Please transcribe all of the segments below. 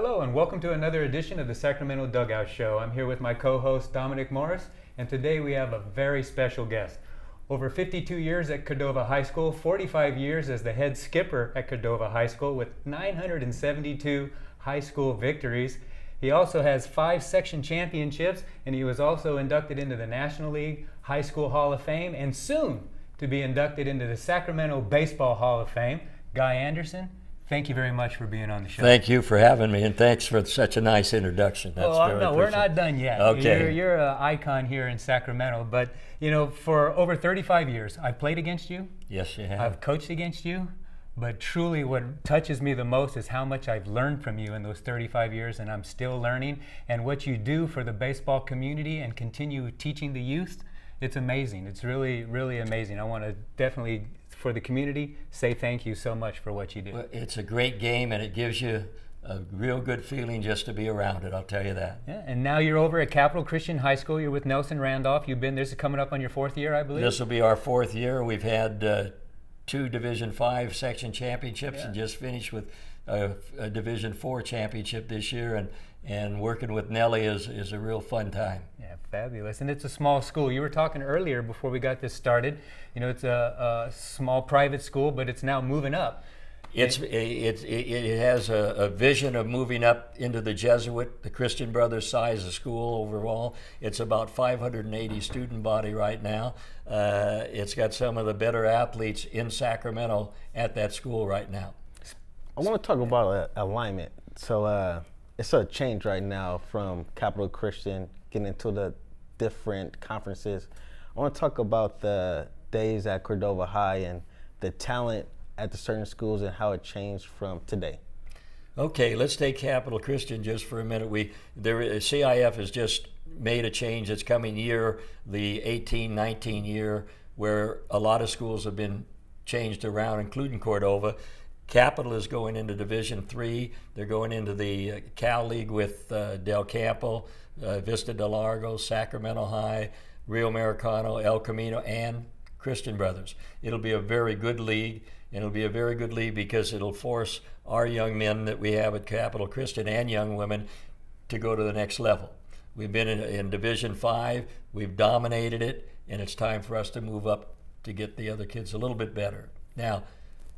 Hello and welcome to another edition of the Sacramento Dugout Show. I'm here with my co-host Dominic Morris, and today we have a very special guest. Over 52 years at Cordova High School, 45 years as the head skipper at Cordova High School with 972 high school victories. He also has 5 section championships, and he was also inducted into the National League High School Hall of Fame and soon to be inducted into the Sacramento Baseball Hall of Fame. Guy Anderson, thank you very much for being on the show. Thank you for having me, and thanks for such a nice introduction. That's no, we're not done yet. Okay. You're an icon here in Sacramento, but for over 35 years, I've played against you. Yes, you have. I've coached against you, but truly what touches me the most is how much I've learned from you in those 35 years, and I'm still learning, and what you do for the baseball community and continue teaching the youth. It's amazing. It's really, really amazing. I want to definitely, for the community, say thank you so much for what you do. Well, it's a great game, and it gives you a real good feeling just to be around it, I'll tell you that. Yeah, and now you're over at Capital Christian High School. You're with Nelson Randolph. You've been, this is coming up on your 4th year, I believe? This will be our 4th year. We've had 2 Division 5 section championships and just finished with a Division 4 championship this year, and working with Nellie is a real fun time. Yeah, fabulous. And it's a small school. You were talking earlier before we got this started. It's a small private school, but it's now moving up. It has a vision of moving up into the Jesuit, the Christian Brothers size of school overall. It's about 580 student body right now. It's got some of the better athletes in Sacramento at that school right now. I want to talk about alignment. So it's a change right now from Capital Christian getting into the different conferences. I want to talk about the days at Cordova High and the talent at the certain schools and how it changed from today. Okay, let's take Capital Christian just for a minute. CIF has just made a change this coming year, the 18-19 year, where a lot of schools have been changed around, including Cordova. Capital is going into Division III. They're going into the Cal League with Del Campo, Vista del Largo, Sacramento High, Rio Americano, El Camino, and Christian Brothers. It'll be a very good league, and it'll be a very good league because it'll force our young men that we have at Capital Christian and young women to go to the next level. We've been in Division 5, we've dominated it, and it's time for us to move up to get the other kids a little bit better. Now,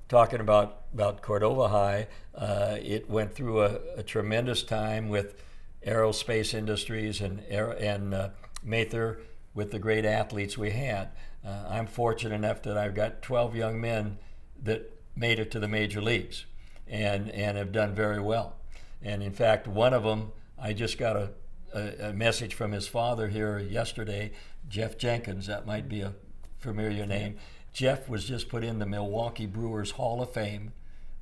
talking about Cordova High, it went through a tremendous time with aerospace industries and Mather with the great athletes we had. I'm fortunate enough that I've got 12 young men that made it to the major leagues and have done very well. And in fact, one of them, I just got a message from his father here yesterday, Jeff Jenkins. That might be a familiar name. Jeff was just put in the Milwaukee Brewers Hall of Fame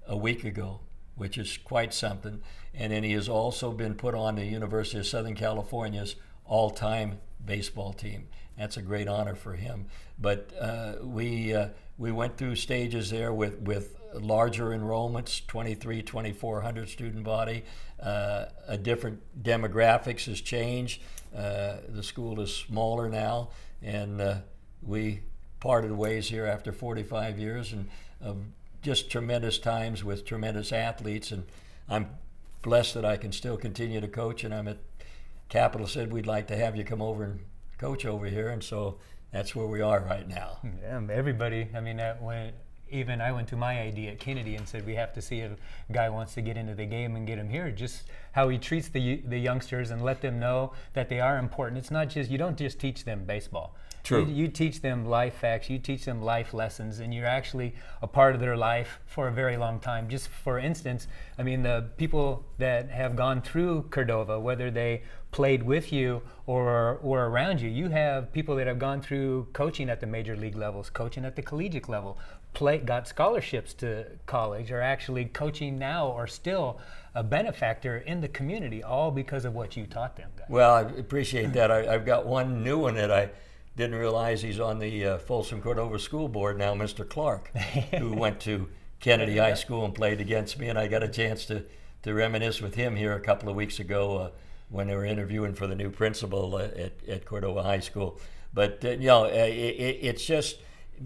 a week ago, which is quite something. And then he has also been put on the University of Southern California's all-time baseball team. That's a great honor for him. But we went through stages there with larger enrollments, 2,400 student body. A different demographics has changed. The school is smaller now, and we parted ways here after 45 years and just tremendous times with tremendous athletes. And I'm blessed that I can still continue to coach, and I'm at Capital said we'd like to have you come over and coach over here, and so that's where we are right now. Yeah, everybody, even I went to my AD at Kennedy and said we have to see if a guy wants to get into the game and get him here, just how he treats the youngsters and let them know that they are important. It's not just, you don't just teach them baseball. True. You teach them life facts, you teach them life lessons, and you're actually a part of their life for a very long time. Just for instance, the people that have gone through Cordova, whether they played with you or around you, you have people that have gone through coaching at the major league levels, coaching at the collegiate level, got scholarships to college, are actually coaching now or still a benefactor in the community, all because of what you taught them, guys. Well, I appreciate that. I've got one new one that I didn't realize he's on the Folsom Cordova School Board now, Mr. Clark, who went to Kennedy High School and played against me, and I got a chance to reminisce with him here a couple of weeks ago when they were interviewing for the new principal at Cordova High School. But it's just,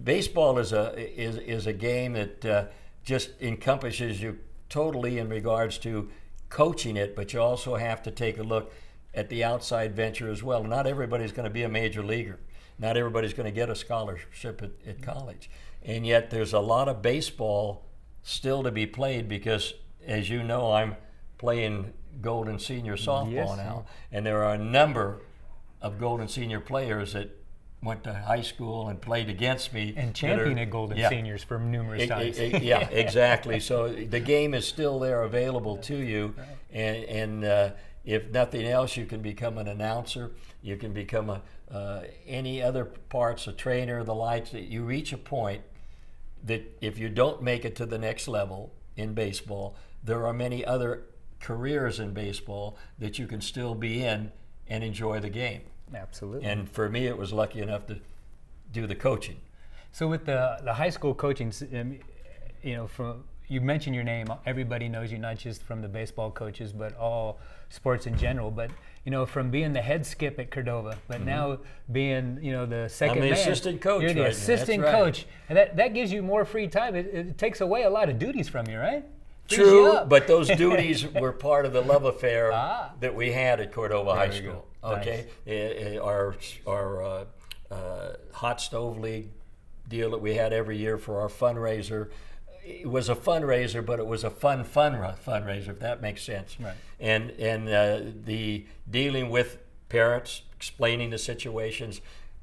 baseball is a game that just encompasses you totally in regards to coaching it, but you also have to take a look at the outside venture as well. Not everybody's going to be a major leaguer. Not everybody's going to get a scholarship at college. And yet there's a lot of baseball still to be played because, as you know, I'm playing Golden Senior softball now. And there are a number of Golden Senior players that went to high school and played against me. And championed at Golden Seniors for numerous times. Yeah, exactly. So the game is still there available to you. And if nothing else, you can become an announcer. You can become any other parts, a trainer, the lights. You reach a point that if you don't make it to the next level in baseball, there are many other careers in baseball that you can still be in and enjoy the game. Absolutely. And for me, it was lucky enough to do the coaching. So with the high school coaching, from you mentioned your name, everybody knows you, not just from the baseball coaches, but all sports in general. But from being the head skip at Cordova, but now being the second I'm the man, assistant coach. You're the right assistant now. That's coach, and that gives you more free time. It takes away a lot of duties from you, right? Frees you True, up. but those duties were part of the love affair that we had at Cordova High There you School. go. Okay, our hot stove league deal that we had every year for our fundraiser. It was a fundraiser, but it was a fun fundraiser, if that makes sense. Right. And the dealing with parents, explaining the situations,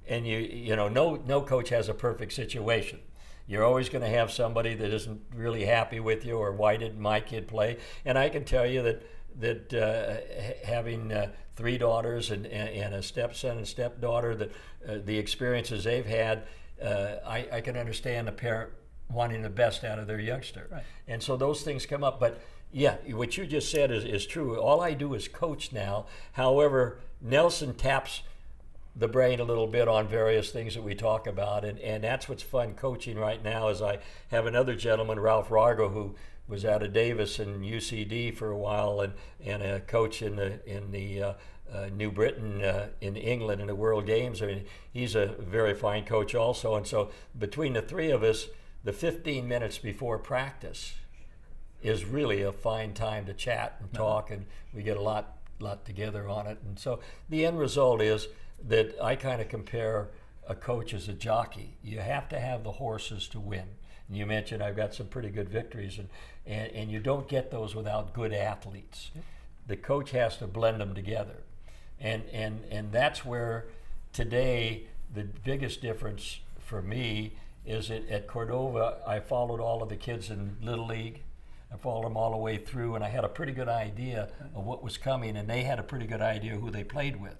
and no coach has a perfect situation. You're always going to have somebody that isn't really happy with you, or why didn't my kid play? And I can tell you that having 3 daughters and a stepson and stepdaughter, that the experiences they've had, I can understand a parent wanting the best out of their youngster. Right. And so those things come up. But yeah, what you just said is true. All I do is coach now. However, Nelson taps the brain a little bit on various things that we talk about, and that's what's fun coaching right now. Is I have another gentleman, Ralph Largo, who was out of Davis and UCD for a while, and a coach in the New Britain in England in the World Games. I mean, he's a very fine coach also. And so between the three of us, the 15 minutes before practice is really a fine time to chat and talk, and we get a lot together on it. And so the end result is that I kind of compare a coach as a jockey. You have to have the horses to win. And you mentioned I've got some pretty good victories, and you don't get those without good athletes. The coach has to blend them together. And that's where today the biggest difference for me is that at Cordova, I followed all of the kids in Little League. I followed them all the way through, and I had a pretty good idea of what was coming, and they had a pretty good idea who they played with.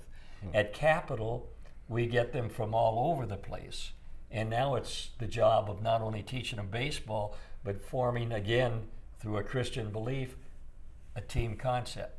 At Capital, we get them from all over the place. And now it's the job of not only teaching them baseball, but forming, again, through a Christian belief, a team concept.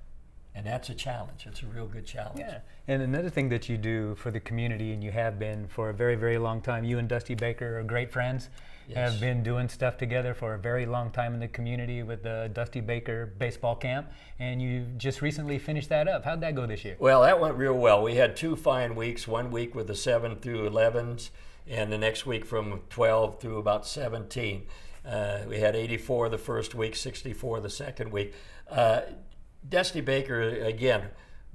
And that's a challenge. It's a real good challenge. Yeah. And another thing that you do for the community, and you have been for a very, very long time, you and Dusty Baker are great friends. Yes. Have been doing stuff together for a very long time in the community with the Dusty Baker baseball camp, and you just recently finished that up. How'd that go this year? Well, that went real well. We had 2 fine weeks, 1 week with the 7 through 11s, and the next week from 12 through about 17. We had 84 the first week, 64 the second week. Dusty Baker, again,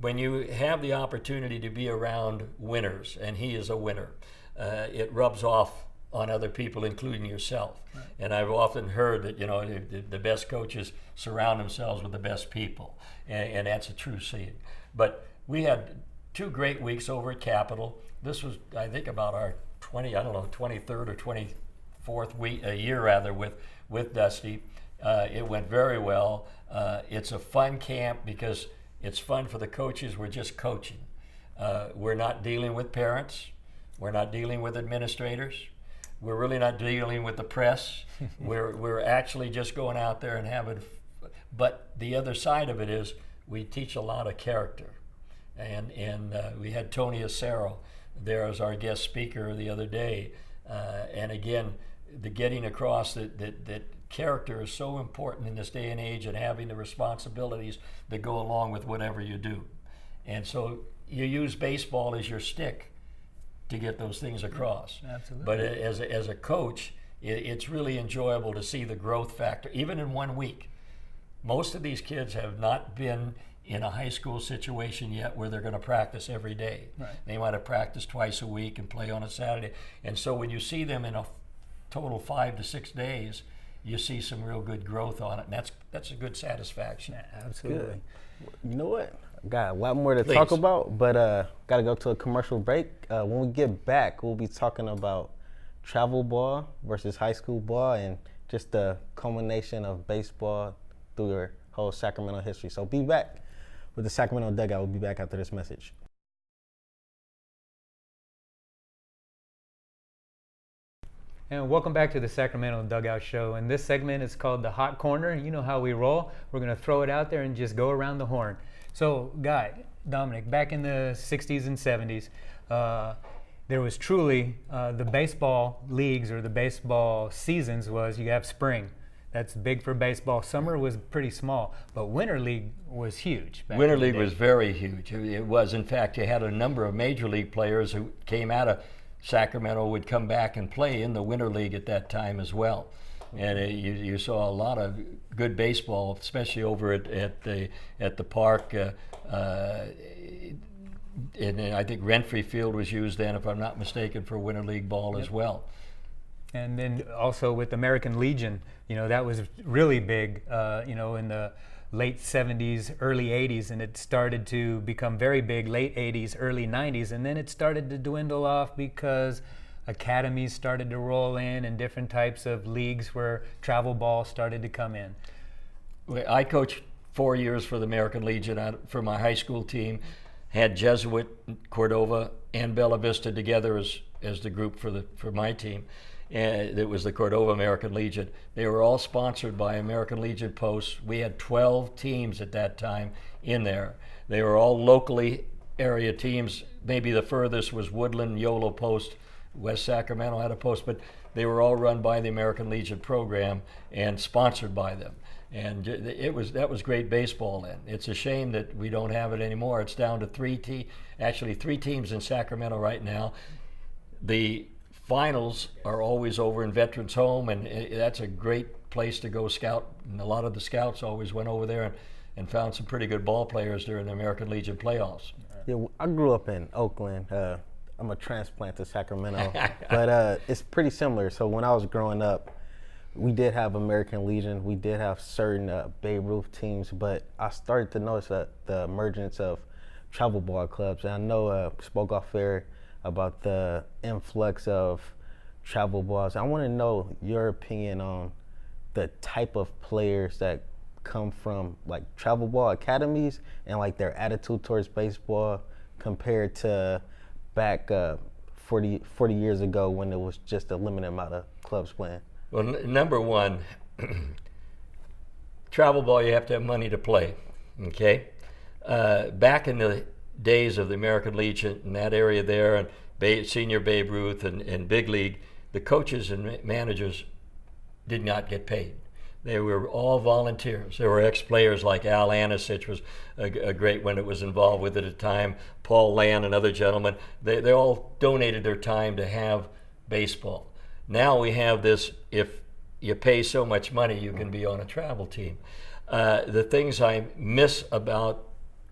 when you have the opportunity to be around winners, and he is a winner, it rubs off on other people, including yourself. Right. And I've often heard that the best coaches surround themselves with the best people, and that's a true saying. But we had 2 great weeks over at Capitol. This was, I think, about our 23rd or 24th week, year rather, with Dusty. It went very well. It's a fun camp because it's fun for the coaches. We're just coaching. We're not dealing with parents. We're not dealing with administrators. We're really not dealing with the press. We're actually just going out there and having. But the other side of it is we teach a lot of character, and we had Tony Acero there as our guest speaker the other day, and again, the getting across that character is so important in this day and age, and having the responsibilities that go along with whatever you do. And so you use baseball as your stick to get those things across. Absolutely. But as a coach, it's really enjoyable to see the growth factor, even in 1 week. Most of these kids have not been in a high school situation yet where they're going to practice every day. Right. They might have practiced twice a week and play on a Saturday. And so when you see them in a total 5 to 6 days, you see some real good growth on it, and that's a good satisfaction. Yeah, absolutely. You know what? Got a lot more to Please. talk about, but got to go to a commercial break. When we get back, we'll be talking about travel ball versus high school ball and just the culmination of baseball through your whole Sacramento history. So be back with the Sacramento Dugout. We'll be back after this message. And welcome back to the Sacramento Dugout Show. And this segment is called the Hot Corner. You know how we roll. We're going to throw it out there and just go around the horn. So, Dominic, back in the 60s and 70s, there was truly the baseball leagues or the baseball seasons was you have spring. That's big for baseball. Summer was pretty small, but Winter League was huge. Winter League was very huge. It was, in fact, you had a number of major league players who came out of Sacramento would come back and play in the Winter League at that time as well. And you saw a lot of good baseball, especially over at the park. And I think Renfrey Field was used then, if I'm not mistaken, for Winter League ball as well. And then also with American Legion, that was really big, in the late 70s, early 80s, and it started to become very big late 80s, early 90s, and then it started to dwindle off because academies started to roll in and different types of leagues where travel ball started to come in. I coached 4 years for the American Legion for my high school team, had Jesuit, Cordova, and Bella Vista together as the group for my team. And it was the Cordova American Legion. They were all sponsored by American Legion Posts. We had 12 teams at that time in there. They were all locally area teams. Maybe the furthest was Woodland, Yolo Post. West Sacramento had a post, but they were all run by the American Legion program and sponsored by them. And that was great baseball then. It's a shame that we don't have it anymore. It's down to three teams in Sacramento right now. The finals are always over in Veterans Home, and that's a great place to go scout. And a lot of the scouts always went over there and found some pretty good ball players during the American Legion playoffs. Yeah, I grew up in Oakland. I'm a transplant to Sacramento, but it's pretty similar. So when I was growing up, we did have American Legion. We did have certain Babe Ruth teams, but I started to notice the emergence of travel ball clubs. And I know spoke off air about the influx of travel balls. I want to know your opinion on the type of players that come from like travel ball academies and like their attitude towards baseball compared to back 40 years ago when it was just a limited amount of clubs playing. Well, number one, travel ball, you have to have money to play, okay? Back in the days of the American Legion in that area there, and Senior Babe Ruth and Big League, the coaches and managers did not get paid. They were all volunteers. There were ex-players like Al Anisich was a great one that was involved with it at the time, Paul Land and other gentlemen. They all donated their time to have baseball. Now we have this, if you pay so much money, you can be on a travel team. The things I miss about,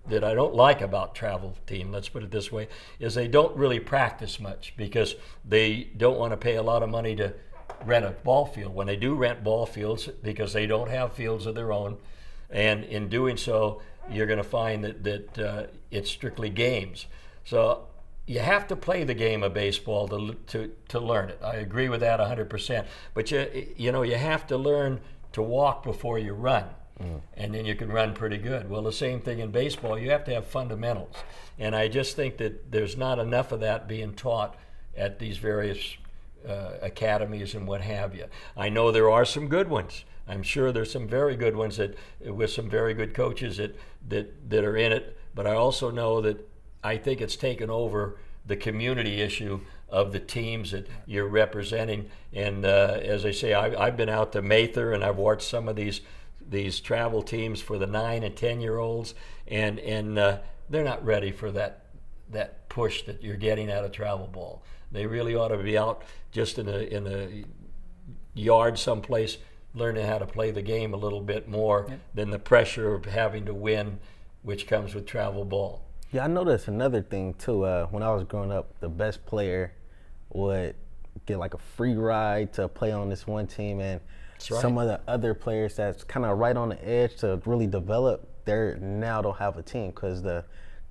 that I don't like about travel team, let's put it this way, is they don't really practice much because they don't want to pay a lot of money to rent a ball field. When they do rent ball fields, because they don't have fields of their own, and in doing so, you're going to find that it's strictly games. So you have to play the game of baseball to learn it. I agree with that 100%. But you have to learn to walk before you run. And then you can run pretty good. Well, the same thing in baseball. You have to have fundamentals. And I just think that there's not enough of that being taught at these various academies and what have you. I know there are some good ones. I'm sure there's some very good ones with some very good coaches that are in it. But I also know that I think it's taken over the community issue of the teams that you're representing. And as I say, I've been out to Mather and I've watched some of these travel teams for the 9 and 10-year-olds, and they're not ready for that push that you're getting out of travel ball. They really ought to be out just in a yard someplace learning how to play the game a little bit more than the pressure of having to win, which comes with travel ball. Yeah, I noticed another thing too. When I was growing up, the best player would get like a free ride to play on this one team, and some of the other players that's kind of right on the edge to really develop, they now don't have a team because the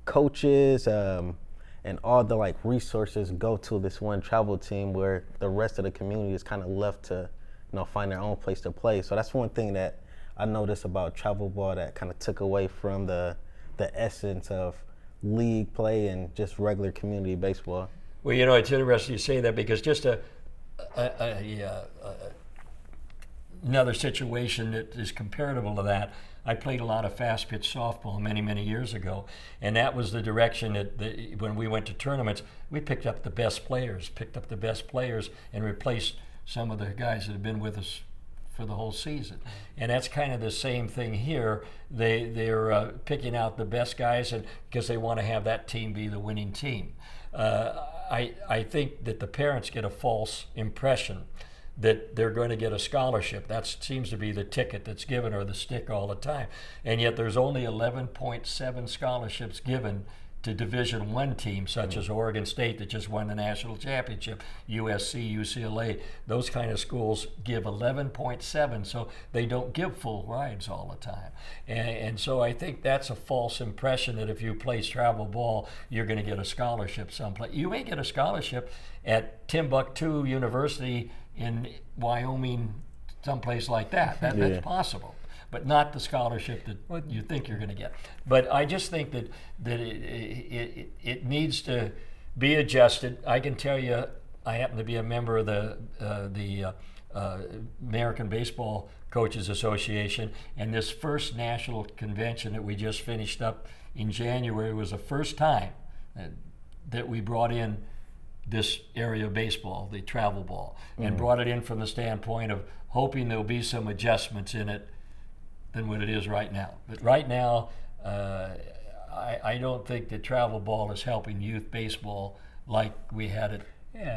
coaches and all the like resources go to this one travel team, where the rest of the community is kind of left to, find their own place to play. So that's one thing that I noticed about travel ball that kind of took away from the essence of league play and just regular community baseball. Well, it's interesting you say that, because just another situation that is comparable to that, I played a lot of fast pitch softball many, many years ago, and that was the direction that when we went to tournaments, we picked up the best players, and replaced some of the guys that had been with us for the whole season. And that's kind of the same thing here. They're picking out the best guys, and because they want to have that team be the winning team. I think that the parents get a false impression that they're going to get a scholarship. That seems to be the ticket that's given, or the stick, all the time. And yet there's only 11.7 scholarships given to Division I teams, such as Oregon State that just won the national championship, USC, UCLA. Those kind of schools give 11.7, so they don't give full rides all the time. And so I think that's a false impression that if you play travel ball, you're going to get a scholarship someplace. You may get a scholarship at Timbuktu University in Wyoming, someplace like that. That's possible, but not the scholarship that you think you're going to get. But I just think that it needs to be adjusted. I can tell you, I happen to be a member of the American Baseball Coaches Association, and this first national convention that we just finished up in January was the first time that we brought in this area of baseball, the travel ball, and brought it in from the standpoint of hoping there'll be some adjustments in it than what it is right now. But right now, I don't think that travel ball is helping youth baseball like we had it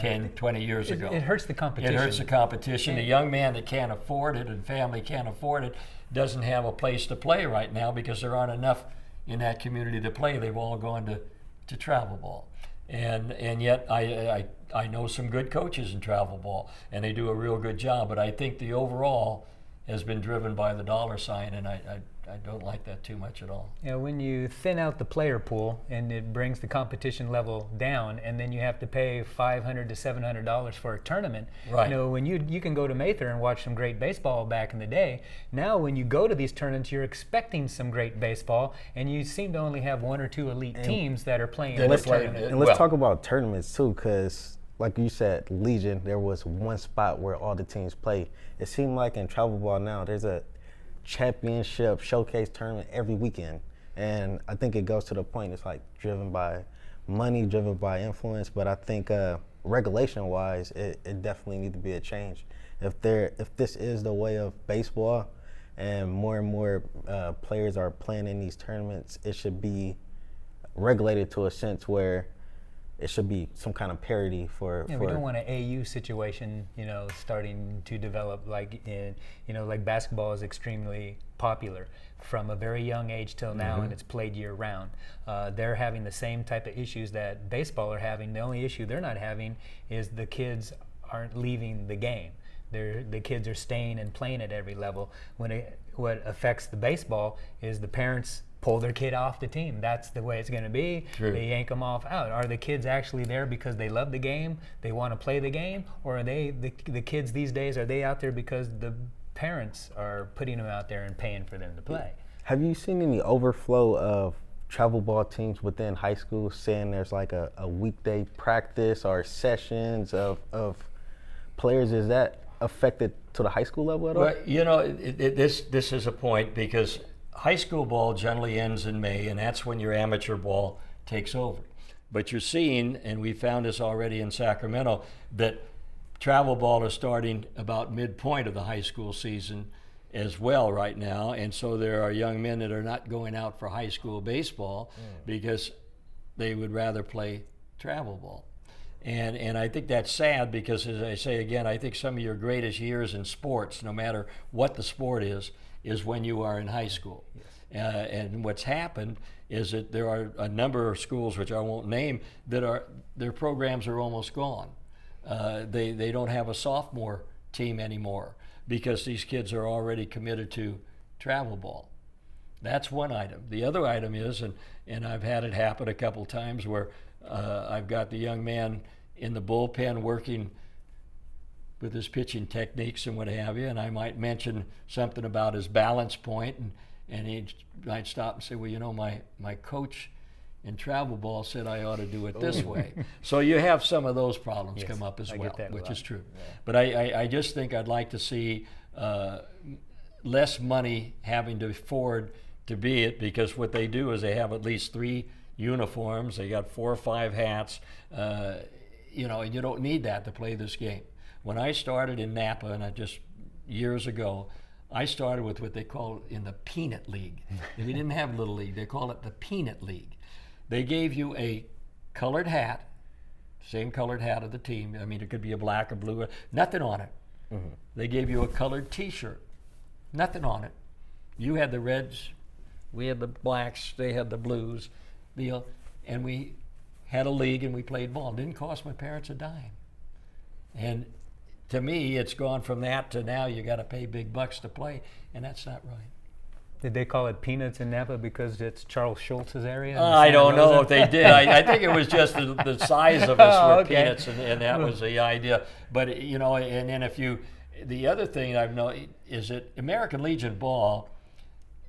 10, 20 years ago. It hurts the competition. It hurts the competition. The young man that can't afford it and family can't afford it doesn't have a place to play right now because there aren't enough in that community to play. They've all gone to travel ball. And yet I know some good coaches in travel ball, and they do a real good job. But I think the overall has been driven by the dollar sign, and I don't like that too much at all. When you thin out the player pool and it brings the competition level down, and then you have to pay $500 to $700 for a tournament. Right. When you can go to Mather and watch some great baseball back in the day. Now, when you go to these tournaments, you're expecting some great baseball, and you seem to only have one or two elite teams that are playing in this tournament. And let's talk about tournaments too, because like you said, Legion, there was one spot where all the teams play. It seemed like in travel ball now, there's a championship showcase tournament every weekend. And I think it goes to the point, it's like driven by money, driven by influence. But I think regulation-wise, it definitely needs to be a change. If this is the way of baseball and more players are playing in these tournaments, it should be regulated to a sense where it should be some kind of parity for. We don't want an AU situation, starting to develop like like basketball is extremely popular from a very young age till now, and it's played year round. They're having the same type of issues that baseball are having. The only issue they're not having is the kids aren't leaving the game. The kids are staying and playing at every level. What affects the baseball is the parents pull their kid off the team. That's the way it's going to be. True. They yank them off out. Are the kids actually there because they love the game, they want to play the game, or are they the kids these days, are they out there because the parents are putting them out there and paying for them to play? Have you seen any overflow of travel ball teams within high school saying there's like a weekday practice or sessions of players? Is that affected to the high school level at all? Well, this is a point, because high school ball generally ends in May, and that's when your amateur ball takes over. But you're seeing, and we found this already in Sacramento, that travel ball is starting about midpoint of the high school season as well right now. And so there are young men that are not going out for high school baseball because they would rather play travel ball. And I think that's sad because, as I say again, I think some of your greatest years in sports, no matter what the sport is when you are in high school. Yes. And what's happened is that there are a number of schools, which I won't name, that their programs are almost gone. They don't have a sophomore team anymore because these kids are already committed to travel ball. That's one item. The other item is, and I've had it happen a couple times where I've got the young man in the bullpen working with his pitching techniques and what have you, and I might mention something about his balance point, and he might stop and say, well, you know, my coach in travel ball said I ought to do it this way. So you have some of those problems come up as well, which is true. Yeah. But I just think I'd like to see less money having to afford to be it, because what they do is they have at least 3 uniforms, they got 4 or 5 hats, you know, and you don't need that to play this game. When I started in Napa, and years ago, I started with what they call in the Peanut League. They didn't have Little League, they call it the Peanut League. They gave you a colored hat, same colored hat of the team. I mean, it could be a black or blue, nothing on it. Mm-hmm. They gave you a colored T-shirt, nothing on it. You had the reds, we had the blacks, they had the blues, and we had a league and we played ball. It didn't cost my parents a dime. And to me, it's gone from that to now you got to pay big bucks to play, and that's not right. Did they call it Peanuts in Napa because it's Charles Schultz's area? I don't know if they did. I think it was just the size of us were peanuts, and that was the idea. But, you know, and then the other thing I've known is that American Legion ball,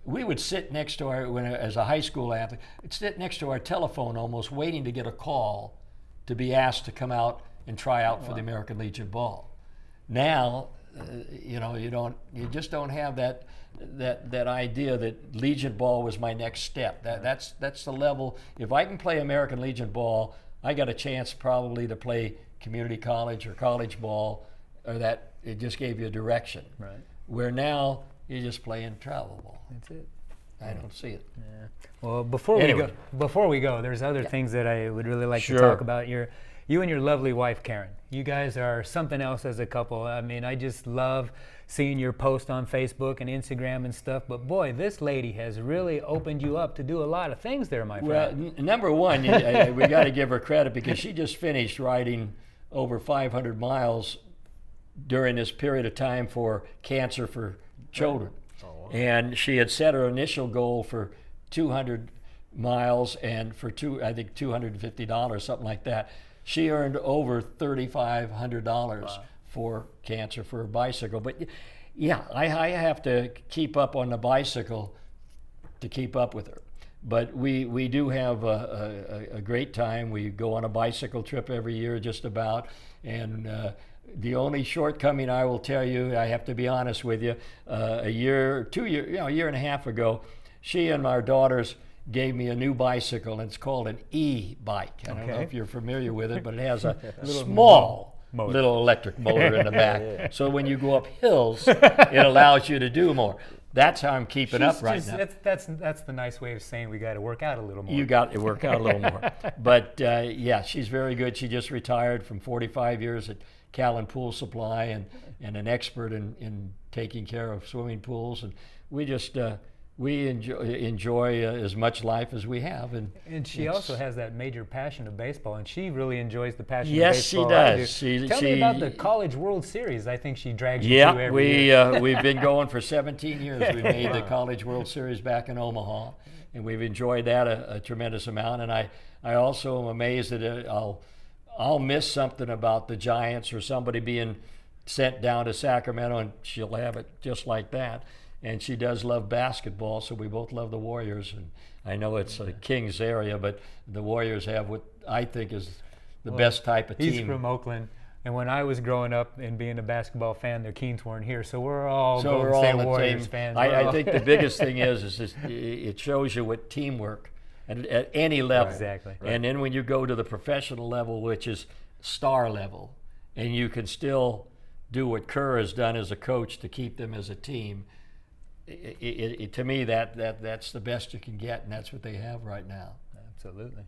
we would sit next to as a high school athlete, we'd sit next to our telephone almost waiting to get a call to be asked to come out and try out for the American Legion ball. Now, you know, you just don't have that idea that Legion ball was my next step. That's the level. If I can play American Legion ball, I got a chance probably to play community college or college ball, or that it just gave you a direction. Right. Where now you just play in travel ball. That's it. I don't see it. Yeah. Well, before we go, there's other things that I would really like to talk about. You and your lovely wife, Karen. You guys are something else as a couple. I mean, I just love seeing your post on Facebook and Instagram and stuff. But boy, this lady has really opened you up to do a lot of things there, my friend. Well, number one, we got to give her credit because she just finished riding over 500 miles during this period of time for Cancer for Children. Oh, wow. And she had set her initial goal for 200 miles and for $250, something like that. She earned over $3,500 for Cancer for a bicycle. But yeah, I have to keep up on the bicycle to keep up with her. But we do have a great time. We go on a bicycle trip every year just about. And the only shortcoming I will tell you, I have to be honest with you, a year and a half ago, she and our daughters gave me a new bicycle, and it's called an e-bike. I don't know if you're familiar with it, but it has a small little electric motor in the back. So when you go up hills, it allows you to do more. That's how I'm keeping up right now. That's the nice way of saying we got to work out a little more. You got to work out a little more. But yeah, she's very good. She just retired from 45 years at Callan Pool Supply and an expert in taking care of swimming pools. And we just we enjoy as much life as we have. And she also has that major passion of baseball, and she really enjoys the passion of Yes, baseball. she does. Tell me about the College World Series. I think she drags you to every year. We've been going for 17 years. We made the College World Series back in Omaha, and we've enjoyed that a tremendous amount. And I also am amazed that I'll miss something about the Giants or somebody being sent down to Sacramento, and she'll have it just like that. And she does love basketball, so we both love the Warriors. And I know it's a Kings area, but the Warriors have what I think is the best type of team. He's from Oakland, and when I was growing up and being a basketball fan, the Kings weren't here, so we're all Golden State Warriors fans. I think the biggest thing is it shows you what teamwork at any level. Exactly. Right. And then when you go to the professional level, which is star level, and you can still do what Kerr has done as a coach to keep them as a team. To me, that's the best you can get, and that's what they have right now. Absolutely.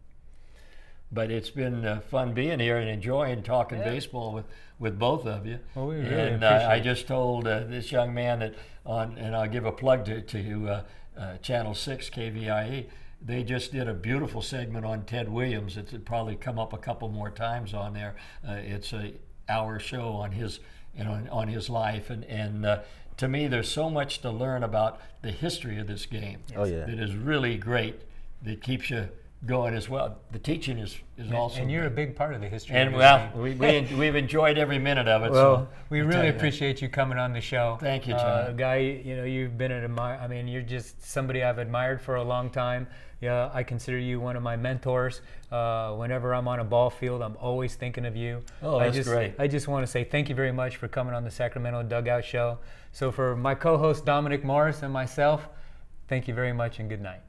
But it's been fun being here and enjoying talking baseball with both of you. Well, we really and appreciate I just told this young man that and I'll give a plug to Channel 6 KVIE. They just did a beautiful segment on Ted Williams. It's probably come up a couple more times on there. It's a hour show on his on his life, and to me, there's so much to learn about the history of this game. Oh, yeah. That is really great. That keeps you going as well. The teaching is also. And you're great. a big part of the history. And of this well, game. we've enjoyed every minute of it. Well, so we I'll really tell you that. appreciate you coming on the show. Thank you, John. Guy, you've been I mean, you're just somebody I've admired for a long time. Yeah, I consider you one of my mentors. Whenever I'm on a ball field, I'm always thinking of you. Oh, that's great. I just want to say thank you very much for coming on the Sacramento Dugout Show. So for my co-host Dominic Morris and myself, thank you very much and good night.